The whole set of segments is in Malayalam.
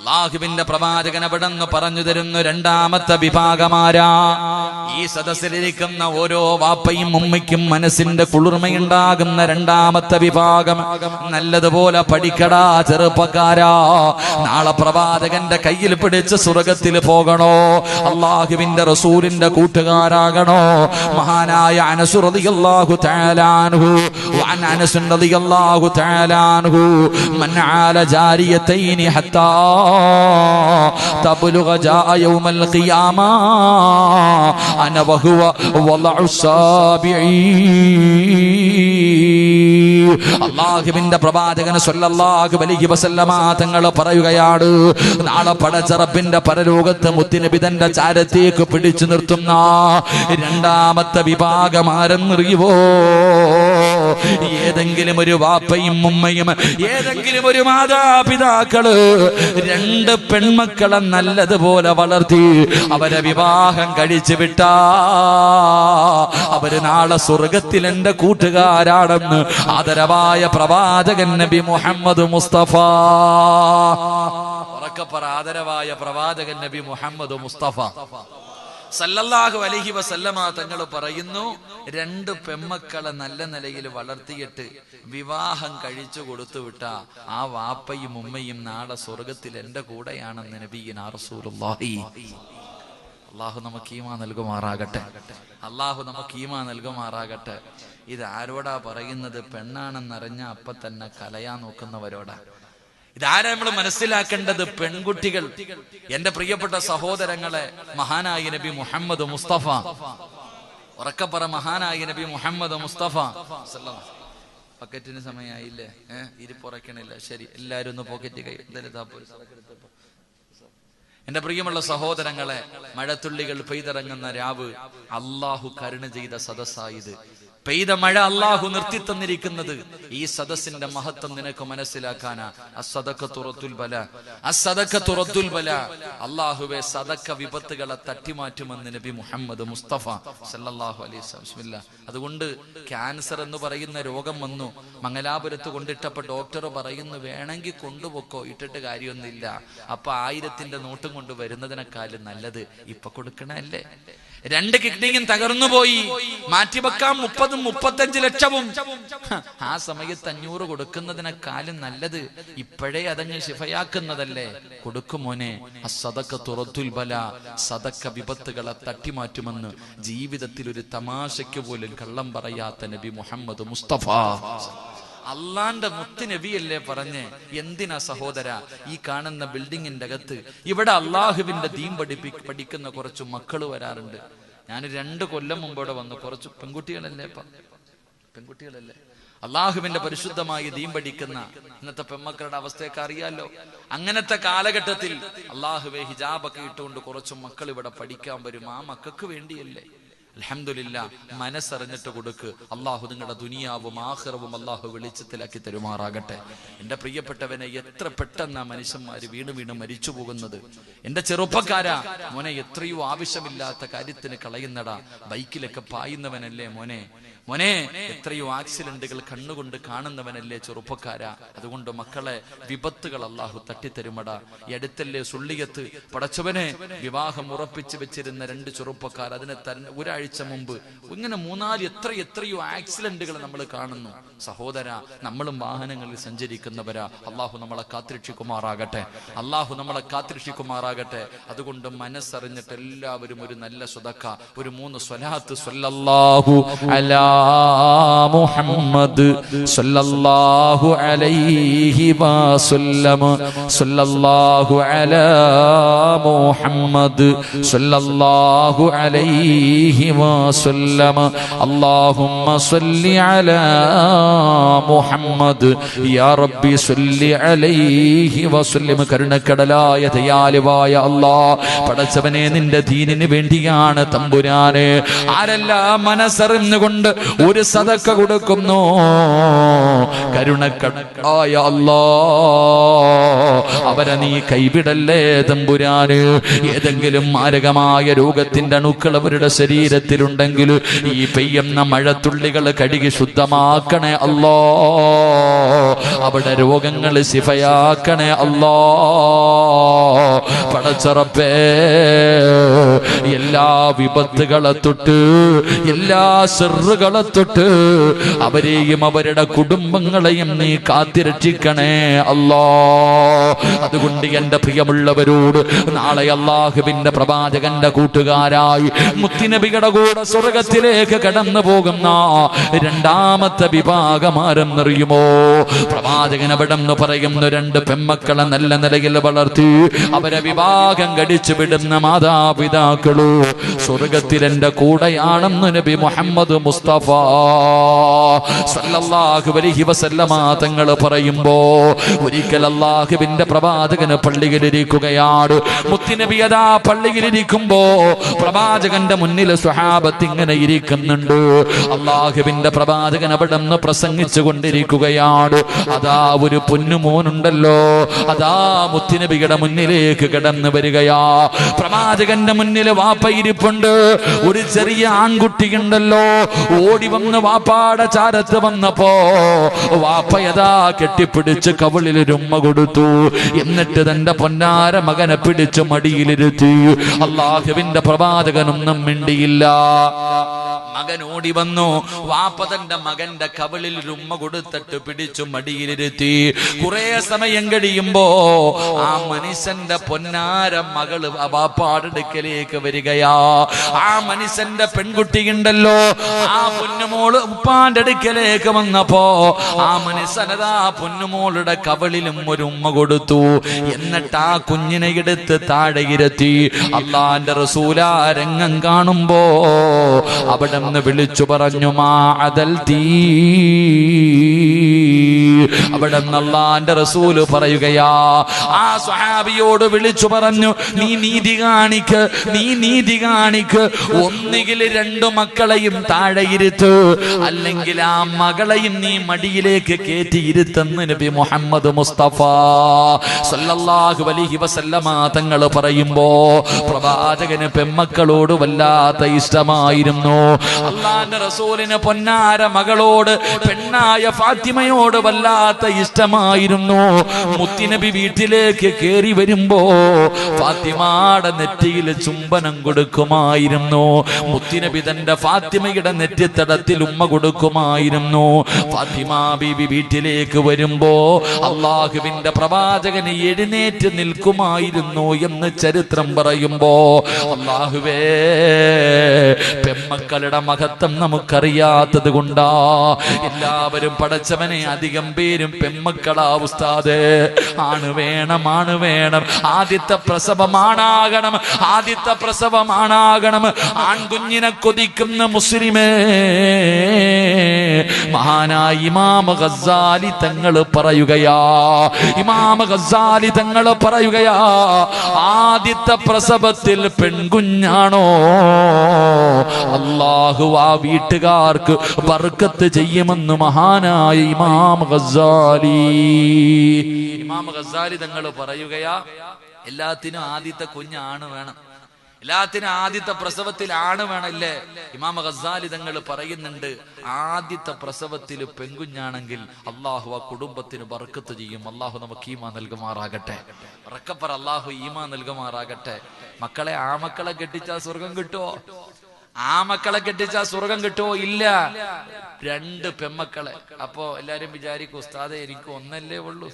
അല്ലാഹുവിന്റെ പ്രവാചകൻ അവിടെന്ന് പറഞ്ഞു തരുന്നു, രണ്ടാമത്തെ വിഭാഗമാരാ? ഈ സദസ്സിലിരിക്കുന്ന ഓരോ വാപ്പയും ഉമ്മയ്ക്കും മനസ്സിന്റെ കുളിർമയുണ്ടാകുന്ന രണ്ടാമത്തെ വിഭാഗം. നല്ലതുപോലെ പഠിക്കടാ ചെറുപ്പക്കാരാ. നാളെ പ്രവാചകന്റെ കയ്യിൽ പിടിച്ച് സ്വർഗത്തിൽ പോകണോ? അല്ലാഹുവിന്റെ റസൂലിന്റെ കൂട്ടുകാരാകണോ? മഹാനായ അനസ് റളിയല്ലാഹു തആല അൻഹു വഅൻ അനസ് റളിയല്ലാഹു തആല അൻഹു മൻ ആല ജാരിയതൈനി ഹത്താ തബ്ലുഗ ജാഅ യൗമൽ ഖിയാമ അന വഹുവ വളഉ സാബിഈ. അല്ലാഹുവിന്റെ പ്രവാചകൻ സ്വല്ലല്ലാഹു അലൈഹി വസല്ലമ തങ്ങൾ പറയുകയാണ്, നാളെ പടച്ചറപ്പിന്റെ പരലോകത്ത് മുത്തുനബി തന്റെ ചാരത്തേക്ക് പിടിച്ചു നിർത്തുന്ന രണ്ടാമത്തെ വിഭാഗം ആരെന്നറിയുവോ? ഏതെങ്കിലും ഒരു വാപ്പയും ഉമ്മയും ഏതെങ്കിലും ഒരു മാതാപിതാക്കള് രണ്ട് പെൺമക്കളെ നല്ലതുപോലെ വളർത്തി അവരെ വിവാഹം കഴിച്ചു വിട്ടാ അവര് നാളെ സ്വർഗത്തിൽ എന്റെ കൂട്ടുകാരാണെന്ന് ആദരവായ പ്രവാചകൻ നബി മുഹമ്മദ് മുസ്തഫ. ഉറക്കപ്പറ, ആദരവായ പ്രവാചകൻ നബി മുഹമ്മദ് മുസ്തഫ സല്ലല്ലാഹു അലൈഹി വസല്ലമ തങ്ങൾ പറയുന്നു, രണ്ട് പെൺമക്കളെ നല്ല നിലയിൽ വളർത്തിയിട്ട് വിവാഹം കഴിച്ചു കൊടുത്തു വിട്ട ആ വാപ്പയും ഉമ്മയും നാളെ സ്വർഗത്തിൽ എന്റെ കൂടെയാണെന്ന് നബിയിനാ റസൂലുള്ളാഹി. അല്ലാഹു നമുക്ക് ഈമാൻ നൽകുമാറാകട്ടെ. അല്ലാഹു നമുക്ക് ഈമാൻ നൽകുമാറാകട്ടെ. ഇത് ആരോടാ പറയുന്നത്? പെണ്ണാണെന്നറിഞ്ഞ അപ്പൊ തന്നെ കലയാൻ നോക്കുന്നവരോടാ. ഇതാരാ നമ്മൾ മനസ്സിലാക്കേണ്ടത്? പെൺകുട്ടികൾ. എന്റെ പ്രിയപ്പെട്ട സഹോദരങ്ങളെ, മഹാനായ നബി മുഹമ്മദ് മുസ്തഫ, ഉറക്കപ്പറ, മഹാനായ നബി മുഹമ്മദ് മുസ്തഫ. പക്കറ്റിന് സമയമായില്ലേ? ഇരിപ്പുറക്കണില്ല. ശരി, എല്ലാരും ഒന്ന് പോക്കറ്റ് കൈ. എന്റെ പ്രിയമുള്ള സഹോദരങ്ങളെ, മഴത്തുള്ളികൾ പെയ്തിറങ്ങുന്ന രാവ് അല്ലാഹു കരുണ ചെയ്ത സദസ്സായത്. പെയ്ത മഴ അല്ലാഹു നിർത്തി തന്നിരിക്കുന്നത് ഈ സദസ്സിന്റെ മഹത്വം നിനക്ക് മനസ്സിലാക്കാനാ. അസ്സദഖത്തു റദ്ദുൽ ബലാ, അസ്സദഖത്തു റദ്ദുൽ ബലാ. അല്ലാഹുവേ, സദഖ വിപത്തുകളെ തട്ടിമാറ്റുമെന്ന് നബി മുഹമ്മദ് മുസ്തഫ സല്ലല്ലാഹു അലൈഹി വസല്ലം. ബിസ്മില്ലാ. അതുകൊണ്ട് ക്യാൻസർ എന്ന് പറയുന്ന രോഗം വന്നു. മംഗലാപുരത്ത് കൊണ്ടിട്ടപ്പോ ഡോക്ടർ പറയുന്നു, വേണമെങ്കിൽ കൊണ്ടുപോക്കോ, ഇട്ടിട്ട് കാര്യമൊന്നുമില്ല. അപ്പൊ 1000ന്റെ നോട്ടും കൊണ്ട് വരുന്നതിനേക്കാളും നല്ലത് ഇപ്പൊ കൊടുക്കണല്ലേ. 2 കിഡ്നിയും തകർന്നുപോയി, മാറ്റിവെക്കാം 30-35 ലക്ഷവും. ആ സമയത്ത് 500 കൊടുക്കുന്നതിനേക്കാളും നല്ലത് ഇപ്പോഴേ അതങ്ങ് ശിഫയാക്കുന്നതല്ലേ. കൊടുക്കുമോനെ. അസ്സദഖത്തു റദ്ദുൽ ബലാ, സദഖ വിപത്തുകളെ തട്ടിമാറ്റുമെന്ന് ജീവിതത്തിൽ ഒരു തമാശയ്ക്ക് പോലും കള്ളം പറയാത്ത നബി മുഹമ്മദ് മുസ്തഫ. അള്ളാന്റെ മുത്ത് നബിയല്ലേ പറഞ്ഞ്. എന്തിനാ സഹോദര ഈ കാണുന്ന ബിൽഡിങ്ങിന്റെ അകത്ത് ഇവിടെ അള്ളാഹുവിന്റെ ദീൻ പഠിക്കുന്ന കുറച്ച് മക്കള് വരാറുണ്ട്. ഞാൻ 2 കൊല്ലം മുമ്പോടെ വന്നു. കുറച്ച് പെൺകുട്ടികളല്ലേ അള്ളാഹുവിന്റെ പരിശുദ്ധമായ ദീൻ പഠിക്കുന്ന ഇന്നത്തെ പെൺമക്കളുടെ അവസ്ഥയൊക്കെ അറിയാലോ. അങ്ങനത്തെ കാലഘട്ടത്തിൽ അള്ളാഹുവെ ഹിജാബൊക്കെ ഇട്ടുകൊണ്ട് കുറച്ച് മക്കൾ ഇവിടെ പഠിക്കാൻ വരും. ആ മക്കൾക്ക് വേണ്ടിയല്ലേ. അൽഹംദുലില്ലാഹ്, മനസ്സറിഞ്ഞിട്ട് കൊടുക്ക്. അള്ളാഹു നിങ്ങളുടെ ദുനിയാവും ആഖിറവും അള്ളാഹു വെളിച്ചത്തിലാക്കി തരുമാറാകട്ടെ. എന്റെ പ്രിയപ്പെട്ടവനെ, എത്ര പെട്ടെന്നാ മനുഷ്യന്മാര് വീണ് മരിച്ചു പോകുന്നത്. എന്റെ ചെറുപ്പക്കാരാ, മോനെ, എത്രയോ ആവശ്യമില്ലാത്ത കാര്യത്തിന് കളയുന്നടാ. ബൈക്കിലൊക്കെ പായുന്നവനല്ലേ മോനെ. എത്രയോ ആക്സിഡന്റുകൾ കണ്ണുകൊണ്ട് കാണുന്നവനല്ലേ ചെറുപ്പക്കാരാ. അതുകൊണ്ട് മക്കളെ, വിപത്തുകൾ അള്ളാഹു തട്ടിത്തരുമടാ. ഈ അടുത്തല്ലേ സുള്ളിയത്ത് പടച്ചവനെ വിവാഹം ഉറപ്പിച്ചു വെച്ചിരുന്ന 2 ചെറുപ്പക്കാർ അതിനെ ഒരാഴ്ച മുമ്പ് ഇങ്ങനെ 3-4 എത്രയോ ആക്സിഡന്റുകൾ നമ്മൾ കാണുന്നു. സഹോദര, നമ്മളും വാഹനങ്ങളിൽ സഞ്ചരിക്കുന്നവരാ. അള്ളാഹു നമ്മളെ കാത്തിരക്ഷിക്കുമാറാകട്ടെ. അതുകൊണ്ട് മനസ്സറിഞ്ഞിട്ട് എല്ലാവരും ഒരു നല്ല സ്വതക്ക, ഒരു 3 സ്വലാത്ത് സ്വല്ലല്ലാഹു അലാ മുഹമ്മദ് സ്വല്ലല്ലാഹു അലൈഹി വസല്ലം, സ്വല്ലല്ലാഹു അലാ മുഹമ്മദ് സ്വല്ലല്ലാഹു അലൈഹി വസല്ലം, അല്ലാഹുമ്മ സ്വല്ലി അലാ മുഹമ്മദ് യാ റബ്ബി സ്വല്ലി അലൈഹി വസല്ലം. കരുണക്കടലായ ദയാലുവായ അല്ലാഹ്, പടച്ചവനെ, നിന്റെ ദീനിന് വേണ്ടിയാണ് തമ്പുരാനെ ആരെല്ലാം മനസ്സറിഞ്ഞുകൊണ്ട് ഒരു സദഖ കൊടുക്കുന്നു. കരുണക്കടലായ അല്ലാഹ്, അവരെ നീ കൈവിടല്ലേ തമ്പുരാന്. ഏതെങ്കിലും മാരകമായ രോഗത്തിന്റെ അണുക്കൾ അവരുടെ ശരീരത്തിലുണ്ടെങ്കിൽ ഈ പെയ്യുന്ന മഴത്തുള്ളികൾ കഴുകി ശുദ്ധമാക്കണേ അല്ലാഹ്. അവിടെ രോഗങ്ങൾ ശിഫയാക്കണേ അല്ലാഹ്. പടച്ചറപ്പേ എല്ലാ വിപത്തുകളെ തൊട്ട് എല്ലാ സിർറുകളെ തൊട്ട് അവരെയും അവരുടെ കുടുംബങ്ങളെയും നീ കാത്തിരക്ഷിക്കണേ അല്ലാ. അതുകൊണ്ട് എന്റെ പ്രിയമുള്ളവരോട് നാളെ അല്ലാഹുവിന്റെ പ്രവാചകന്റെ കൂട്ടുകാരായി മുത്തുനബിയുടെ കൂടെ സ്വർഗത്തിലേക്ക് കടന്നു പോകുന്ന രണ്ടാമത്തെ വിഭാഗം ആരെന്നറിയുമോ? പ്രവാചകൻ അവിടെന്ന് പറയുന്നു, രണ്ട് പെമ്മക്കളെ നല്ല നിലയിൽ വളർത്തി അവരെ വിവാഹം കഴിച്ചു വിടുന്ന മാതാപിതാക്കളോ സ്വർഗത്തിൽ എന്റെ കൂടെയാണെന്ന് നബി മുഹമ്മദ് മുസ്തഫ സല്ലല്ലാഹു അലൈഹി വസല്ലമ തങ്ങൾ പറയുമ്പോ ഒരിക്കൽ അല്ലാഹുവിന്റെ പ്രവാചകന് പള്ളിയിലിരിക്കുകയാണ്. മുത്തുനബി അതാ പള്ളിയിലിരിക്കുമ്പോ പ്രവാചകന്റെ മുന്നിൽ സ്വഹാബത്ത് ഇങ്ങനെ ഇരിക്കുന്നുണ്ട്. അല്ലാഹുവിന്റെ പ്രവാചകൻ അവിടെ നിന്ന് പ്രസംഗിച്ചു കൊണ്ടിരിക്കുകയാണ്. അതാ ഒരു പൊന്നുമോനുണ്ടല്ലോ, അതാ മുത്തുനബിയുടെ മുന്നിലേക്ക് കടന്നു വരികയാ. പ്രവാചകന്റെ മുന്നിൽ വാപ്പ ഇരിപ്പുണ്ട്. ഒരു ചെറിയ ആൺകുട്ടിയുണ്ടല്ലോ, ഓടി വന്ന് വാപ്പാടെ ചാരത്ത് വന്നപ്പോ വാപ്പയതാ കെട്ടിപ്പിടിച്ച് കവിളിൽ ഒരു ഉമ്മ കൊടുത്തു. എന്നിട്ട് തന്റെ പൊന്നാര മകനെ പിടിച്ച് മടിയിലിരുത്തി. അല്ലാഹുവിന്റെ പ്രവാചകനൊന്നും മിണ്ടിയില്ല. മകൻ ഓടി വന്നു. വാപ്പ തന്റെ മകന്റെ കവിളിൽ ഒരു ഉമ്മ കൊടുത്തിട്ട് പിടിച്ചു മടിയിലിരുത്തി. കുറെ സമയം കഴിയുമ്പോ ആ മനുഷ്യന്റെ പൊന്നാര മകള് വാപ്പാടെ അടുക്കലേക്ക് വരികയാ. ആ മനുഷ്യന്റെ പെൺകുട്ടിയുണ്ടല്ലോ, ആ പൊന്നുമോള് ഉപ്പാന്റെ അടുക്കലേക്ക് വന്നപ്പോ ആ മനുഷ്യനതാ പൊന്നുമോളുടെ കവിളിലും ഒരു ഉമ്മ കൊടുത്തു. എന്നിട്ട് ആ കുഞ്ഞിനെ എടുത്ത് താഴെ ഇരുത്തി. അല്ലാഹുവിന്റെ റസൂൽ ആ രംഗം കാണുമ്പോ അവിടെ നിന്ന് വിളിച്ചു പറഞ്ഞു, മാ അദൽ തീ. അവിടെ നിന്ന് അല്ലാഹുവിന്റെ റസൂൽ പറയുകയാ, ആ സ്വഹാബിയോട് വിളിച്ചു പറഞ്ഞു, നീ നീതി കാണിക്ക്, നീ നീതി കാണിക്ക്. ഒന്നുകിൽ രണ്ടു മക്കളെയും താഴെ ഇരുത്ത്, അല്ലെങ്കിൽ ആ മകളെയും നീ മടിയിലേക്ക് കയറ്റി ഇരുത്തെന്ന് നബി മുഹമ്മദ് മുസ്തഫ സല്ലല്ലാഹു അലൈഹി വസല്ലമ തങ്ങൾ പറയുമ്പോ പ്രവാചകന് പെമ്മക്കളോട് വല്ലാത്ത ഇഷ്ടമായിരുന്നു. അല്ലാഹുവിന്റെ റസൂലിന് പൊന്നാര മകളോട്, പെണ്ണായ ഫാത്തിമയോട് വല്ലാത്ത ഇഷ്ടമായിരുന്നു. മുത്തുനബി വീട്ടിലേക്ക് കേറി വരുമ്പോ ഫാത്തിമയുടെ നെറ്റിയിൽ ചുംബനം കൊടുക്കുമായിരുന്നു. മുത്തുനബി തന്റെ ഫാത്തിമയുടെ നെറ്റിത്തടത്തിൽ ഉമ്മ കൊടുക്കുമായിരുന്നു. ഫാത്തിമ ബീബി വീട്ടിലേക്ക് വരുമ്പോ അല്ലാഹുവിന്റെ പ്രവാചകന് എഴുന്നേറ്റ് നിൽക്കുമായിരുന്നു എന്ന് ചരിത്രം പറയുമ്പോ, അല്ലാഹുവേ, പെമ്മക്കളുടെ മഹത്വം നമുക്കറിയാത്തത് കൊണ്ടാ എല്ലാവരും പടച്ചവനെ അധികം പേരും പെമ്മക്കളാ ഉസ്താദേ. ആണ് വേണം, ആണ് വേണം, ആദ്യത്തെ പ്രസവമാണാകണം, ആദ്യത്തെ പ്രസവമാണാകണം. ആൺകുഞ്ഞിനെ കൊതിക്കുന്ന മുസ്ലിമേ, മഹാനായ ഇമാം ഗസ്സാലി തങ്ങൾ പറയുകയാ, ഇമാം ഗസ്സാലി തങ്ങൾ പറയുകയാ, ആദ്യത്തെ പ്രസവത്തിൽ പെൺകുഞ്ഞാണോ അല്ലാഹു ആ വീട്ടുകാർക്ക് ബർക്കത്ത് ചെയ്യുമെന്ന് മഹാനായ ഇമാം ഗസ്സാലി. ഇമാം ഗസ്സാലി തങ്ങൾ പറയുകയാ, എല്ലാത്തിനും ആദ്യത്തെ കുഞ്ഞാണ് വേണം, എല്ലാത്തിനും ആദ്യത്തെ പ്രസവത്തിൽ ആണ് വേണല്ലേ. ഇമാം ഗസ്സാലി തങ്ങൾ പറയുന്നുണ്ട്, ആദ്യത്തെ പ്രസവത്തിൽ പെൺകുഞ്ഞാണെങ്കിൽ അള്ളാഹു ആ കുടുംബത്തിന് ബർക്കത്ത് ചെയ്യും. അള്ളാഹു നമുക്ക് ഈമാൻ നൽകുമാറാകട്ടെ. റക്കപ്പർ അള്ളാഹു ഈമാൻ നൽകുമാറാകട്ടെ. മക്കളെ, ആ മക്കളെ കെട്ടിച്ചാൽ സ്വർഗം കിട്ടുമോ? ആ മക്കളെ കെട്ടിച്ചാൽ സ്വർഗം കിട്ടുമോ? ഇല്ല. രണ്ട് പെമ്മക്കളെ. അപ്പോ എല്ലാരും വിചാരിക്കും, ഉസ്താദേ എനിക്ക് ഒന്നല്ലേ ഉള്ളൂ.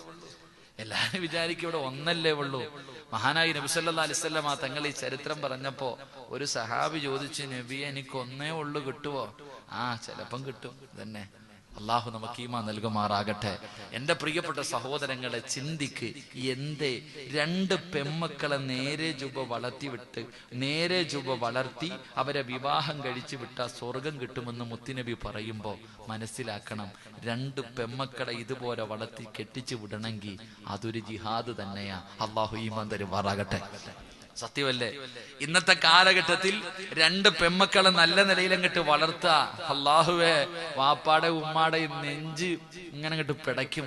എല്ലാരും വിചാരിക്കും ഇവിടെ ഒന്നല്ലേ ഉള്ളൂ. മഹാനായി നബി സല്ലല്ലാഹു അലൈഹി വസല്ലം തങ്ങൾ ഈ ചരിത്രം പറഞ്ഞപ്പോ ഒരു സഹാബി ചോദിച്ചു, നബിയെ എനിക്ക് ഒന്നേ ഉള്ളു, കിട്ടുവോ? ആ, ചിലപ്പം കിട്ടും തന്നെ. അള്ളാഹു നമുക്ക് ഈമാൻ നൽകുമാറാകട്ടെ. എന്റെ പ്രിയപ്പെട്ട സഹോദരങ്ങളെ, ചിന്തിക്ക്, എന്തേ രണ്ട് പെമ്മക്കളെ നേരെ ചുവ വളർത്തി അവരെ വിവാഹം കഴിച്ചു വിട്ടാൽ സ്വർഗം കിട്ടുമെന്ന് മുത്തുനബി പറയുമ്പോ മനസ്സിലാക്കണം, രണ്ട് പെമ്മക്കളെ ഇതുപോലെ വളർത്തി കെട്ടിച്ചു വിടണമെങ്കിൽ അതൊരു ജിഹാദ് തന്നെയാ. അള്ളാഹു ഈമാൻ തരുമാറാകട്ടെ. സത്യമല്ലേ? ഇന്നത്തെ കാലഘട്ടത്തിൽ രണ്ട് പെമ്മക്കളെ നല്ല നിലയിലങ്ങട്ട് വളർത്താ, അല്ലാഹുവേ, വാപ്പാടെ ഉമ്മാടെ നെഞ്ച് ഇങ്ങനെ അങ്ങോട്ട് പിടയ്ക്കും.